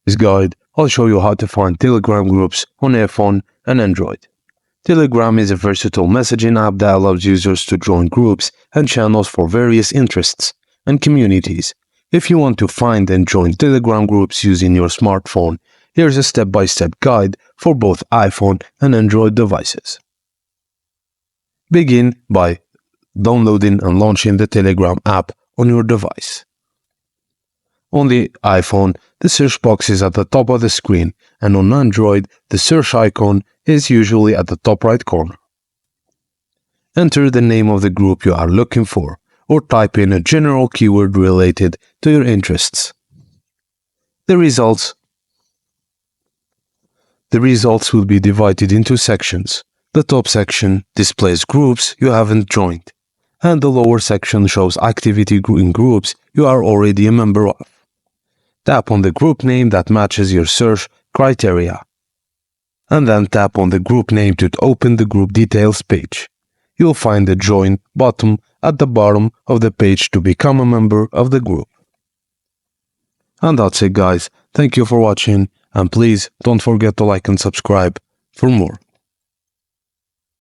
this guide, I'll show you how to find Telegram groups on iPhone and Android. Telegram is a versatile messaging app that allows users to join groups and channels for various interests and communities. If you want to find and join Telegram groups using your smartphone, here's a step-by-step guide for both iPhone and Android devices. Begin by downloading and launching the Telegram app on your device. On the iPhone, the search box is at the top of the screen, and on Android, the search icon is usually at the top right corner. Enter the name of the group you are looking for, or type in a general keyword related to your interests. The results will be divided into sections. The top section displays groups you haven't joined, and the lower section shows activity in groups you are already a member of. Tap on the group name that matches your search criteria, and then tap on the group name to open the group details page. You'll find the Join button at the bottom of the page to become a member of the group. And that's it, guys. Thank you for watching, and please don't forget to like and subscribe for more.